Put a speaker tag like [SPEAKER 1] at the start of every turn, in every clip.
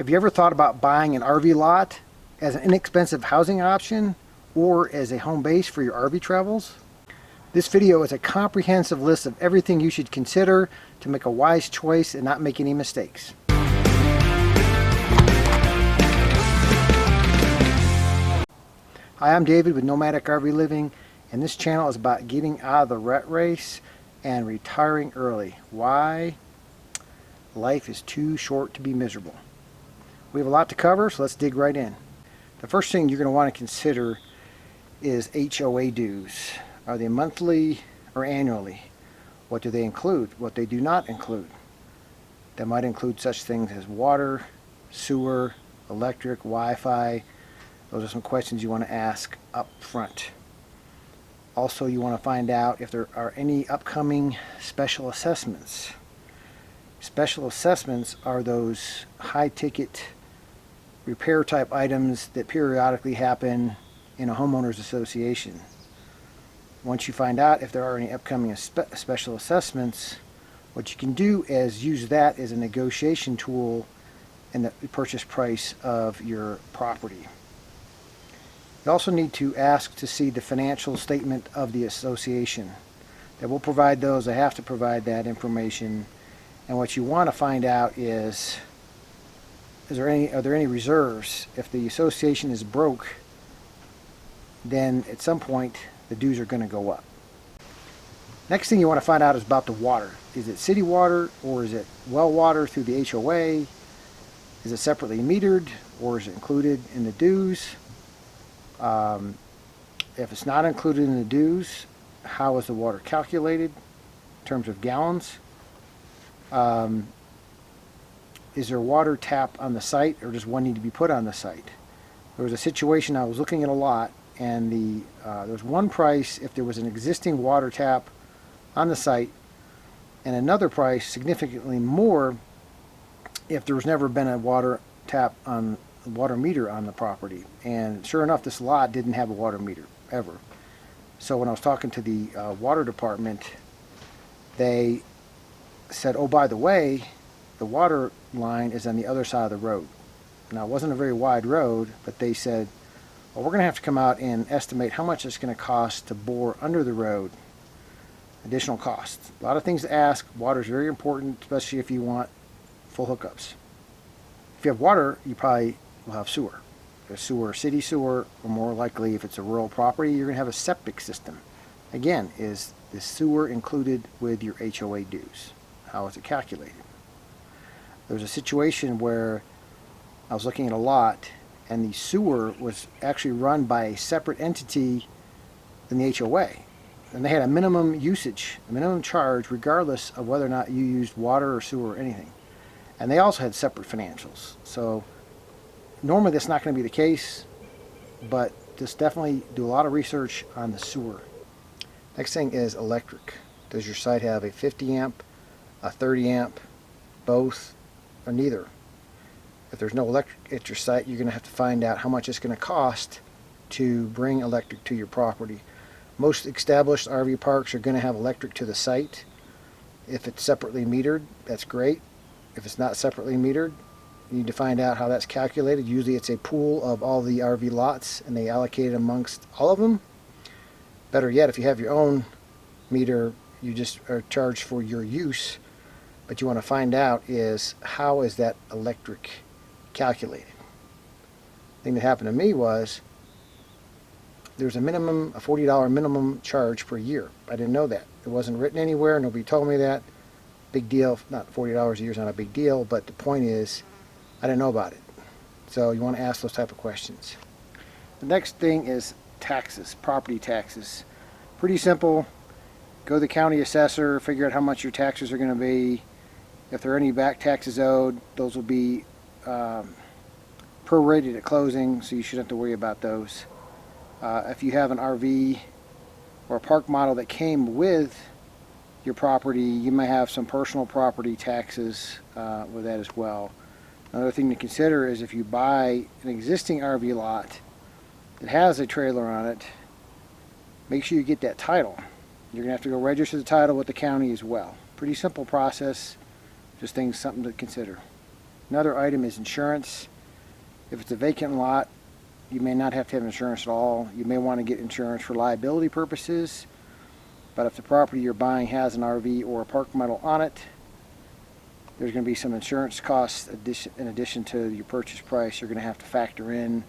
[SPEAKER 1] Have you ever thought about buying an RV lot as an inexpensive housing option or as a home base for your RV travels? This video is a comprehensive list of everything you should consider to make a wise choice and not make any mistakes. Hi, I'm David with Nomadic RV Living, and this channel is about getting out of the rat race and retiring early. Why? Life is too short to be miserable. We have a lot to cover, so let's dig right in. The first thing you're going to want to consider is HOA dues. Are they monthly or annually? What do they include? What they do not include? That might include such things as water, sewer, electric, Wi-Fi. Those are some questions you want to ask up front. Also, you want to find out if there are any upcoming special assessments. Special assessments are those high-ticket repair type items that periodically happen in a homeowners association. Once you find out if there are any upcoming special assessments, what you can do is use that as a negotiation tool in the purchase price of your property. You also need to ask to see the financial statement of the association. They will provide those. They have to provide that information. And what you want to find out is are there any reserves? If the association is broke, then at some point the dues are going to go up. Next thing you want to find out is about the water. Is it city water or is it well water through the HOA? Is it separately metered or is it included in the dues? If it's not included in the dues, how is the water calculated in terms of gallons? Is there a water tap on the site, or does one need to be put on the site? There was a situation I was looking at a lot, and there was one price if there was an existing water tap on the site, and another price significantly more if there was never been a water meter on the property. And sure enough, this lot didn't have a water meter ever. So when I was talking to the water department, they said, oh, by the way, the water line is on the other side of the road. Now, it wasn't a very wide road, but they said, well, we're going to have to come out and estimate how much it's going to cost to bore under the road. Additional costs. A lot of things to ask. Water is very important, especially if you want full hookups. If you have water, you probably will have sewer. There's sewer, city sewer, or more likely, if it's a rural property, you're going to have a septic system. Again, is the sewer included with your HOA dues? How is it calculated? There was a situation where I was looking at a lot and the sewer was actually run by a separate entity than the HOA. And they had a minimum usage, a minimum charge, regardless of whether or not you used water or sewer or anything. And they also had separate financials. So normally that's not going to be the case, but just definitely do a lot of research on the sewer. Next thing is electric. Does your site have a 50 amp, a 30 amp, both, or neither? If there's no electric at your site, you're going to have to find out how much it's going to cost to bring electric to your property. Most established RV parks are going to have electric to the site. If it's separately metered, that's great. If it's not separately metered, you need to find out how that's calculated. Usually it's a pool of all the RV lots and they allocate it amongst all of them. Better yet, if you have your own meter, you just are charged for your use. But you want to find out is how is that electric calculated. The thing that happened to me was there's a minimum, a $40 minimum charge per year. I didn't know that. It wasn't written anywhere. Nobody told me that. Big deal. Not $40 a year is not a big deal, but the point is I didn't know about it. So you want to ask those type of questions. The next thing is taxes, property taxes. Pretty simple. Go to the county assessor, figure out how much your taxes are going to be. If there are any back taxes owed, those will be prorated at closing, so you shouldn't have to worry about those. If you have an RV or a park model that came with your property, you may have some personal property taxes with that as well. Another thing to consider is if you buy an existing RV lot that has a trailer on it, make sure you get that title. You're going to have to go register the title with the county as well. Pretty simple process, just something to consider. Another item is insurance. If it's a vacant lot, you may not have to have insurance at all. You may want to get insurance for liability purposes, but if the property you're buying has an RV or a park model on it, there's going to be some insurance costs in addition to your purchase price you're going to have to factor in.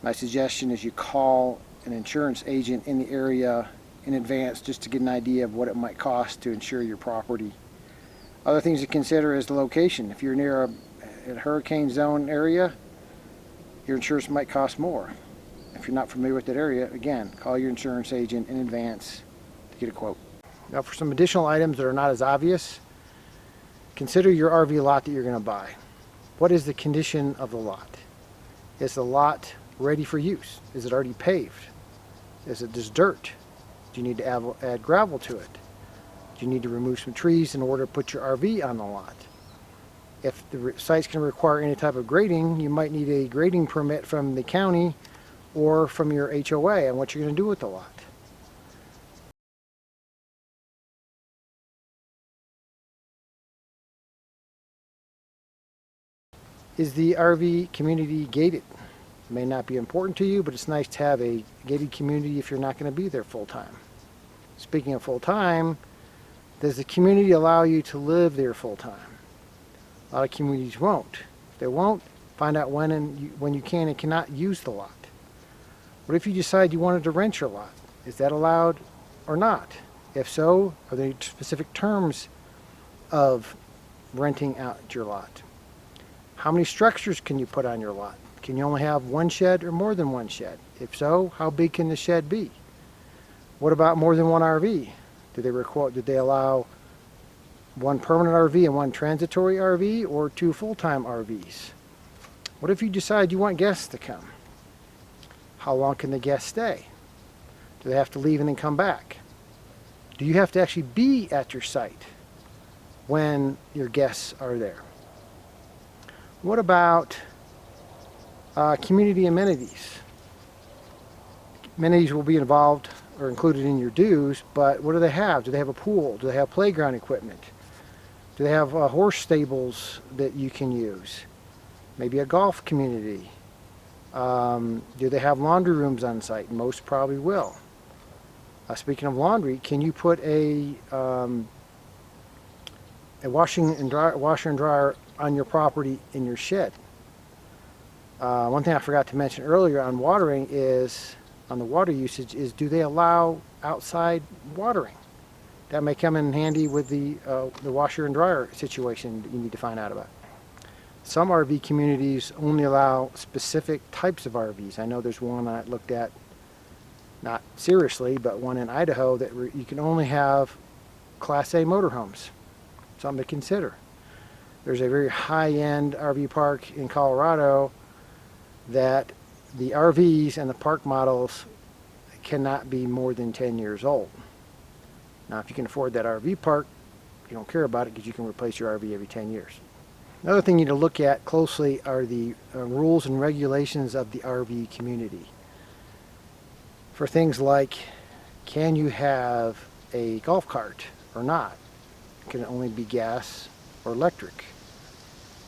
[SPEAKER 1] My suggestion is you call an insurance agent in the area in advance just to get an idea of what it might cost to insure your property. Other things to consider is the location. If you're near a hurricane zone area, your insurance might cost more. If you're not familiar with that area, again, call your insurance agent in advance to get a quote. Now for some additional items that are not as obvious, consider your RV lot that you're going to buy. What is the condition of the lot? Is the lot ready for use? Is it already paved? Is it just dirt? Do you need to add gravel to it? Do you need to remove some trees in order to put your RV on the lot? If the site's going to require any type of grading, you might need a grading permit from the county or from your HOA on what you're going to do with the lot. Is the RV community gated? It may not be important to you, but it's nice to have a gated community if you're not going to be there full time. Speaking of full time, does the community allow you to live there full time? A lot of communities won't. If they won't, find out when you can and cannot use the lot. What if you decide you wanted to rent your lot? Is that allowed or not? If so, are there specific terms of renting out your lot? How many structures can you put on your lot? Can you only have one shed or more than one shed? If so, how big can the shed be? What about more than one RV? Do they allow one permanent RV and one transitory RV, or two full-time RVs? What if you decide you want guests to come? How long can the guests stay? Do they have to leave and then come back? Do you have to actually be at your site when your guests are there? What about community amenities? Amenities will be involved or included in your dues, but what do they have? Do they have a pool? Do they have playground equipment? Do they have horse stables that you can use? Maybe a golf community? Do they have laundry rooms on site? Most probably will. Speaking of laundry, can you put a washer and dryer on your property in your shed? One thing I forgot to mention earlier on watering is, on the water usage, is do they allow outside watering? That may come in handy with the washer and dryer situation that you need to find out about. Some RV communities only allow specific types of RVs. I know there's one I looked at, not seriously, but one in Idaho that you can only have Class A motorhomes. Something to consider. There's a very high-end RV park in Colorado that the RVs and the park models cannot be more than 10 years old. Now, if you can afford that RV park, you don't care about it because you can replace your RV every 10 years. Another thing you need to look at closely are the rules and regulations of the RV community. For things like, can you have a golf cart or not? Can it only be gas or electric?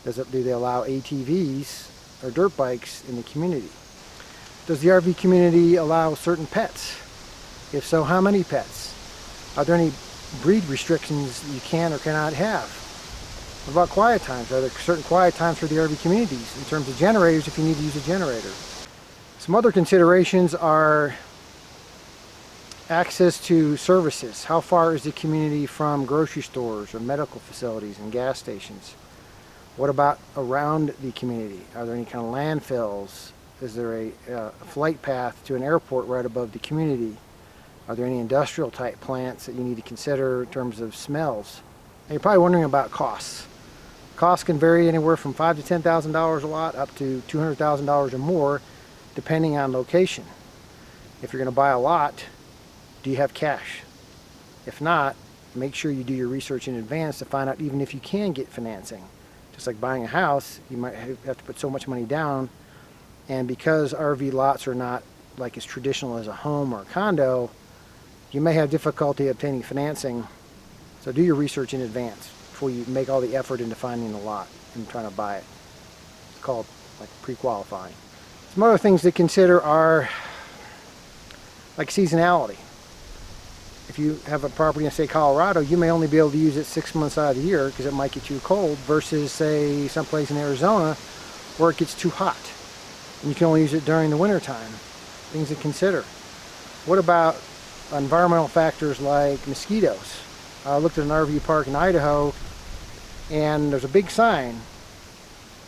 [SPEAKER 1] Do they allow ATVs or dirt bikes in the community? Does the RV community allow certain pets? If so, how many pets? Are there any breed restrictions you can or cannot have? What about quiet times? Are there certain quiet times for the RV communities in terms of generators if you need to use a generator? Some other considerations are access to services. How far is the community from grocery stores or medical facilities and gas stations? What about around the community? Are there any kind of landfills? Is there a flight path to an airport right above the community? Are there any industrial type plants that you need to consider in terms of smells? And you're probably wondering about costs. Costs can vary anywhere from $5,000 to $10,000 a lot up to $200,000 or more depending on location. If you're going to buy a lot, do you have cash? If not, make sure you do your research in advance to find out even if you can get financing. Just like buying a house, you might have to put so much money down, and because RV lots are not like as traditional as a home or a condo, you may have difficulty obtaining financing. So do your research in advance before you make all the effort into finding the lot. and trying to buy it. It's called like pre-qualifying. Some other things to consider are like seasonality. If you have a property in, say, Colorado, you may only be able to use it 6 months out of the year because it might get too cold, versus, say, someplace in Arizona where it gets too hot and you can only use it during the winter time. Things to consider. What about environmental factors like mosquitoes? I looked at an RV park in Idaho, and there's a big sign: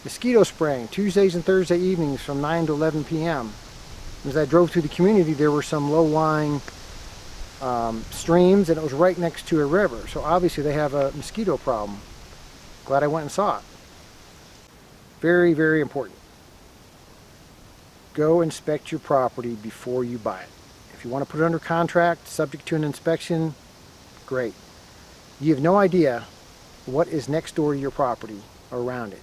[SPEAKER 1] mosquito spraying Tuesdays and Thursday evenings from 9 to 11 p.m. As I drove through the community, there were some low-lying streams, and it was right next to a river, so obviously they have a mosquito problem. Glad I went and saw it. Very, very important. Go inspect your property before you buy it. If you want to put it under contract, subject to an inspection, great. You have no idea what is next door to your property or around it.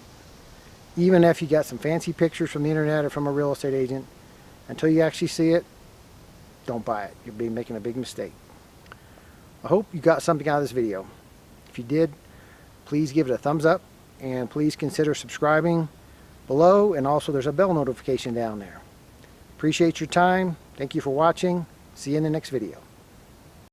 [SPEAKER 1] Even if you got some fancy pictures from the internet or from a real estate agent, until you actually see it, don't buy it. You'll be making a big mistake. I hope you got something out of this video. If you did, please give it a thumbs up, and please consider subscribing below, and also there's a bell notification down there. Appreciate your time. Thank you for watching. See you in the next video.